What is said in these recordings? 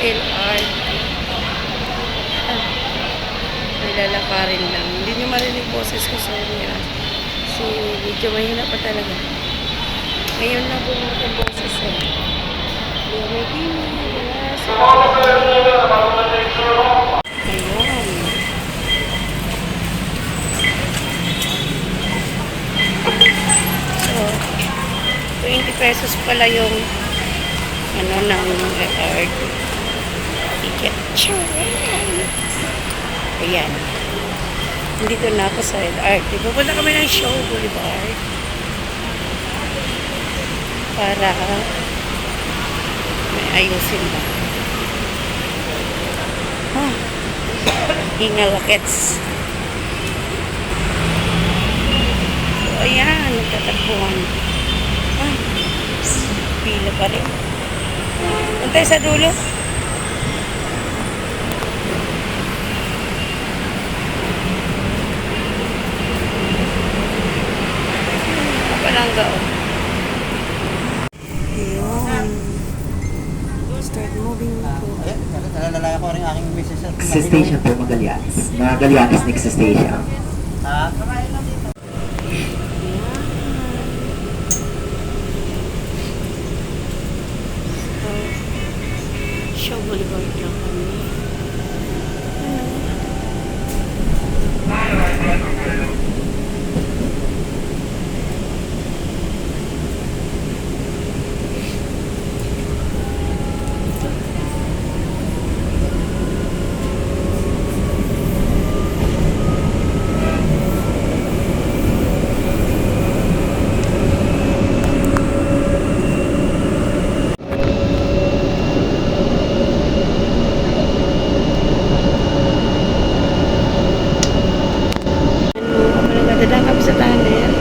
LRT. May lalakarin lang. Hindi nyo marinig boses ko, sorry ha. Kasi medyo mahina pa talaga. Ngayon lang bumalik ang boses eh. Ayun. So, 20 pesos pala yung ano ng LRT ticket. Ayan. Dito na ako sa LRT. Pupunta kami ng Show Boulevard para may ayusin ba. Hingalakets. So, ayan. Nagtatakbuhan. Pila pa rin. Puntay sa dulo. Kapalangga o. Ayun. Start moving po. Ayan, nalalaya ko rin aking misis. Sa station po, Magallanes. Magallanes next station. Kamain lang dito. Show Boulevard lang kami. Dadaan kami sa tunnel.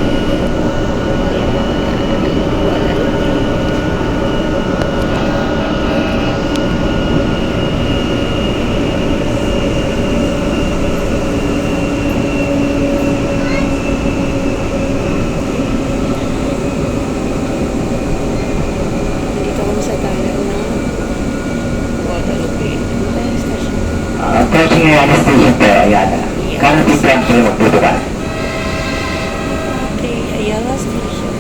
Dito kami sa tunnel na Guadalupe. Approaching Ayala Station po, Ayala. Currently plan po yung magbubukas. Ayala Station.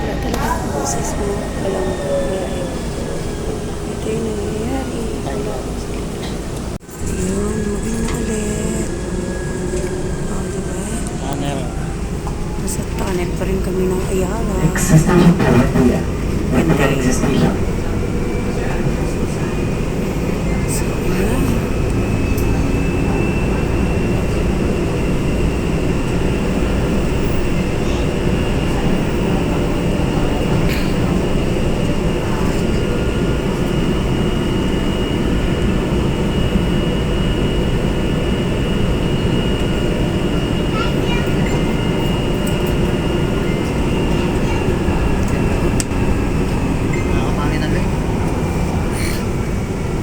Wala talaga ang boses mo. Walang buhay. Ito yung nangyayari. Ayun, moving na ulit. Oh, diba? Tunnel. Nasa tunnel pa rin kami ng Ayala. Next station po, Kuya. When getting sa station. So, ayan. Kumain na rin.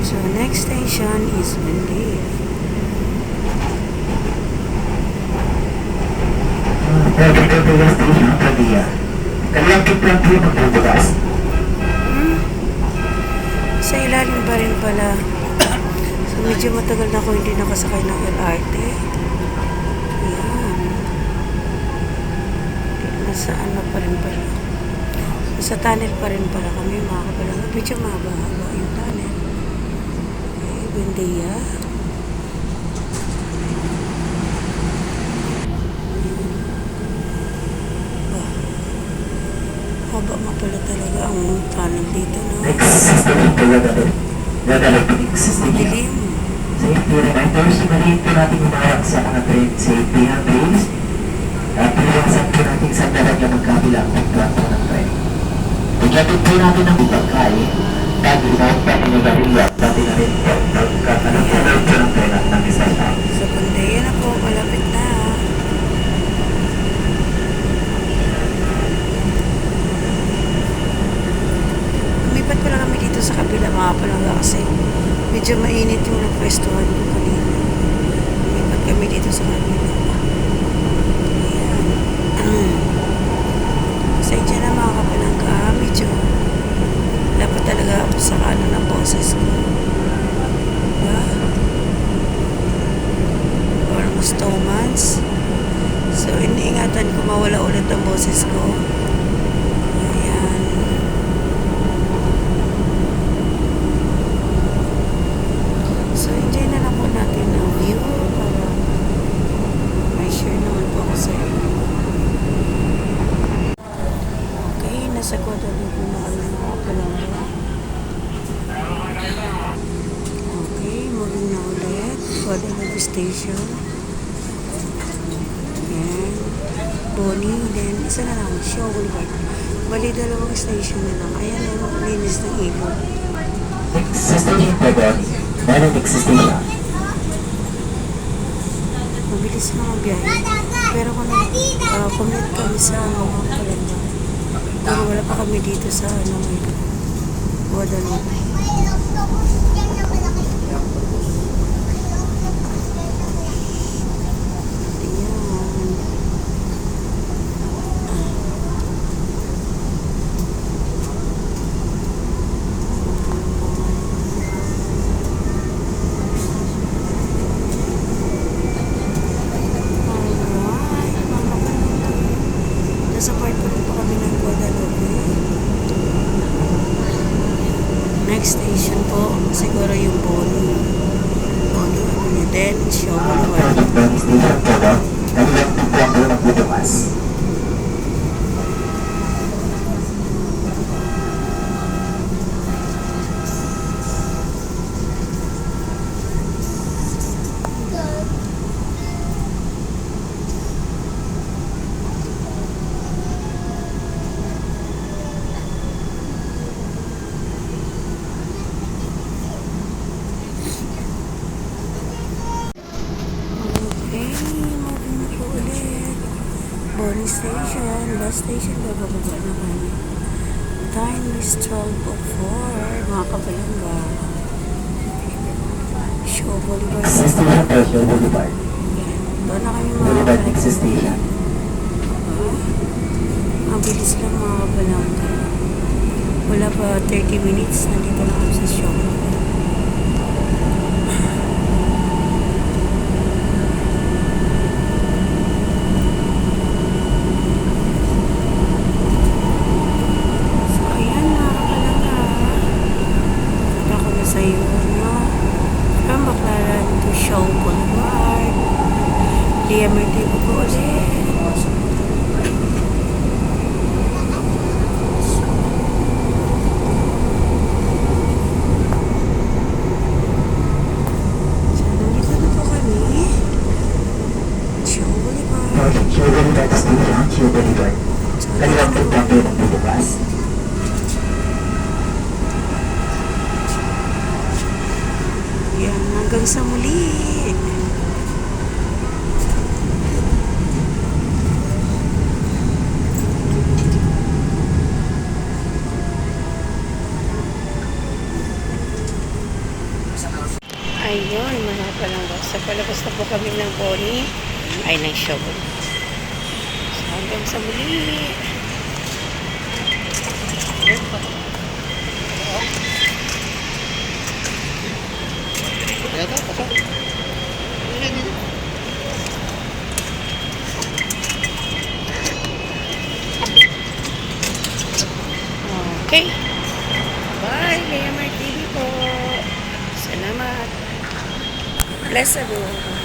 So, next station is Benguet. Welcome to the station, Padilla. Currently plan po yung magbubukas. Sa ilalim pa rin pala. So, medyo matagal na ako hindi nakasakay ng LRT. Ayan. Nasa ano pa rin pala. Nasa tunnel pa rin pala kami, mga kapalang. Medyo mahaba-haba yung tunnel. Okay, Benguet. Haba nga pala talaga ang tunnel dito, no? Next station po, Guadalupe next station. Dilim. Safety reminders, maliit po natin umarap sa mga train safety handrails. At pinawasan po natin sa dalag na magkabilang ng plano ng train. Pagkatid po natin ang bubangkay, pag-inawag pa pinagariya, pati na rin po, pagkatalang po ng train at ng isang tao. Sa Bandeya na po, malapit na. Lumipat pala kami dito sa kabila, mga palangga, kasi medyo mainit yung napwestuhan ko kanina. Lumipat kami dito sa kabila. Ayan. Sadya na mga boses ko. Ayan. So, enjoy na lang po natin ang view para may share naman po ako sa inyo. Okay, nasa Guadalupe na kami mga Palangga. Okay, moving na ulit. Guadalupe Station. Ayan. Bonnie, then isa na lang, Shaw Boulevard. Bali, dalawang station na lang. Ayan ang linis ng ilog. Next sa station po doon, Benedict Station. Mabilis na ang biyahe. Pero kung commute kami sa mga Palangga, pero wala pa kami dito sa Guadalupe. Nasa part pa rin po kami ng Guadalupe. Next station po, siguro yung Bonnie. Bonnie, ano niya din, Shaw Boulevard. Benedict Station po doon, kanilang tiglang po nagbubukas. Okay, moving na po ulit. Bonnie Station, bus station, bababa na kami. Time is 12:04, mga Kapalangga. Shaw Boulevard. Sa station po, Shaw Boulevard. Doon na kami mga Boulevard next Kapalangga. station. Ang bilis lang mga Kapalangga. Wala pa 30 minutes, nandito na kami sa Shaw Boulevard. So, ayan mga Kapalangga. Punta ko na sa iyo, no? From Baclaran to Shaw Boulevard. DMRT po po ulit. So, nandito na po kami. Shaw Boulevard. Shaw Boulevard Station, Shaw Boulevard. Kanilang tiglang po nagbubukas. Yan, hanggang sa muli. Ayun, mga Palangga. Sa palabas na po kami ng Bonnie ay ng Shaw. So, hanggang sa muli. Ito, pasok. Okay. Bye, KMR TV po. Salamat. Bless everyone.